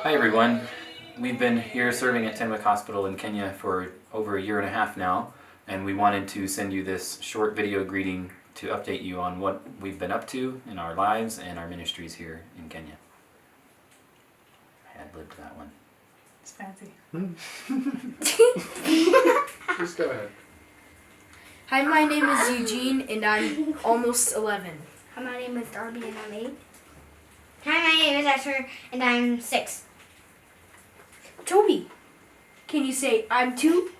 Hi everyone. We've been here serving at Tenwick Hospital in Kenya for over a year and a half now, and we wanted to send you this short video greeting to update you on what we've been up to in our lives and our ministries here in Kenya. I ad-libbed that one. It's fancy. Just go ahead. Hi, my name is Eugene, and I'm almost 11. Hi, my name is Darby, and I'm 8. Hi, my name is Esther, and I'm 6. Toby, can you say I'm 2?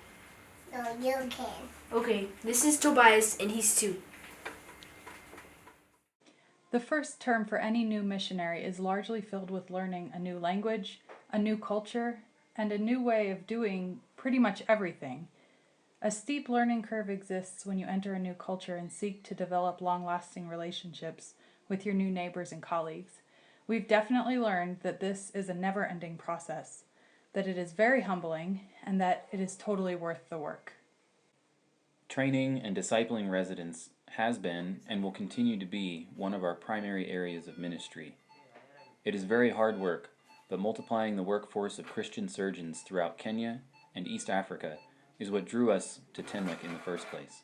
No, you can. Okay, this is Tobias, and he's 2. The first term for any new missionary is largely filled with learning a new language, a new culture, and a new way of doing pretty much everything. A steep learning curve exists when you enter a new culture and seek to develop long-lasting relationships with your new neighbors and colleagues. We've definitely learned that this is a never-ending process, that it is very humbling, and that it is totally worth the work. Training and discipling residents has been and will continue to be one of our primary areas of ministry. It is very hard work, but multiplying the workforce of Christian surgeons throughout Kenya and East Africa is what drew us to Tenwick in the first place.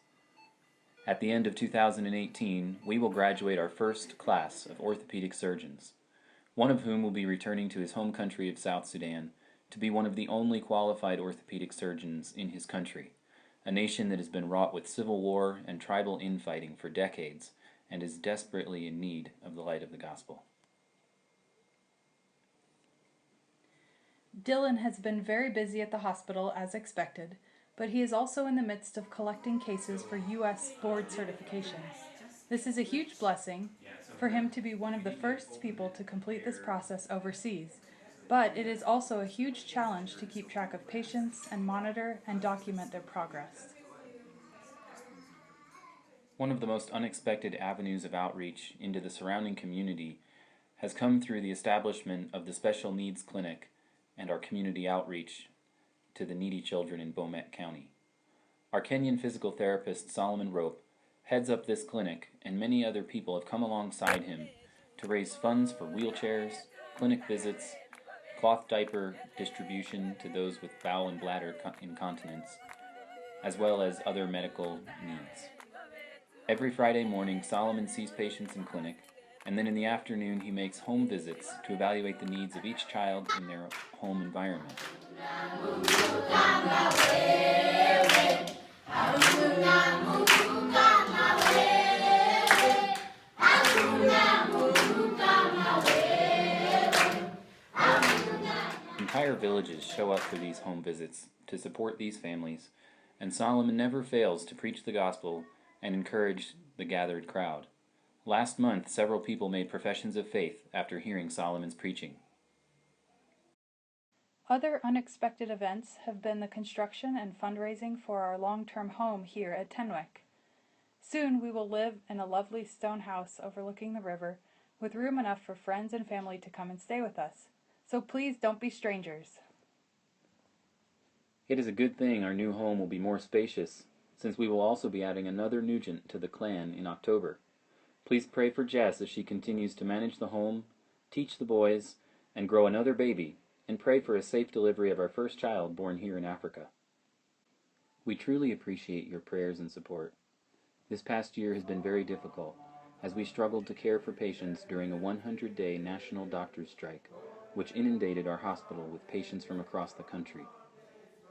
At the end of 2018, we will graduate our first class of orthopedic surgeons, one of whom will be returning to his home country of South Sudan to be one of the only qualified orthopedic surgeons in his country, a nation that has been wrought with civil war and tribal infighting for decades and is desperately in need of the light of the gospel. Dylan has been very busy at the hospital as expected, but he is also in the midst of collecting cases for U.S. board certifications. This is a huge blessing for him to be one of the first people to complete this process overseas, but it is also a huge challenge to keep track of patients and monitor and document their progress. One of the most unexpected avenues of outreach into the surrounding community has come through the establishment of the Special Needs Clinic and our community outreach to the needy children in Bomet County. Our Kenyan physical therapist Solomon Rope heads up this clinic, and many other people have come alongside him to raise funds for wheelchairs, clinic visits, cloth diaper distribution to those with bowel and bladder incontinence, as well as other medical needs. Every Friday morning, Solomon sees patients in clinic, and then in the afternoon he makes home visits to evaluate the needs of each child in their home environment. Entire villages show up for these home visits to support these families, and Solomon never fails to preach the gospel and encourage the gathered crowd. Last month, several people made professions of faith after hearing Solomon's preaching. Other unexpected events have been the construction and fundraising for our long-term home here at Tenwick. Soon we will live in a lovely stone house overlooking the river, with room enough for friends and family to come and stay with us. So please don't be strangers. It is a good thing our new home will be more spacious, since we will also be adding another Nugent to the clan in October. Please pray for Jess as she continues to manage the home, teach the boys, and grow another baby, and pray for a safe delivery of our first child born here in Africa. We truly appreciate your prayers and support. This past year has been very difficult, as we struggled to care for patients during a 100-day national doctor's strike, which inundated our hospital with patients from across the country.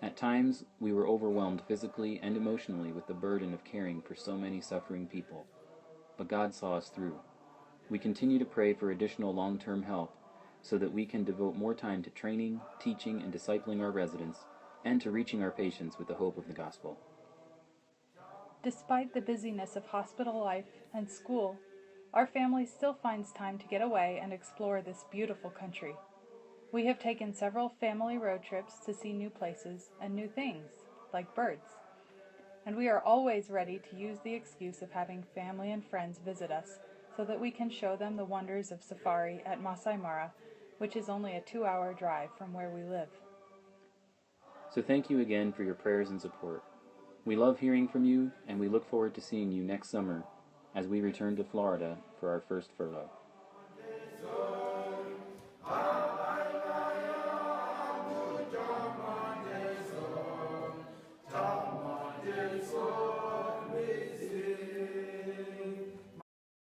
At times, we were overwhelmed physically and emotionally with the burden of caring for so many suffering people. But God saw us through. We continue to pray for additional long-term help so that we can devote more time to training, teaching, and discipling our residents, and to reaching our patients with the hope of the gospel. Despite the busyness of hospital life and school, our family still finds time to get away and explore this beautiful country. We have taken several family road trips to see new places and new things, like birds. And we are always ready to use the excuse of having family and friends visit us so that we can show them the wonders of safari at Masai Mara, which is only a 2-hour drive from where we live. So thank you again for your prayers and support. We love hearing from you, and we look forward to seeing you next summer as we return to Florida for our first furlough.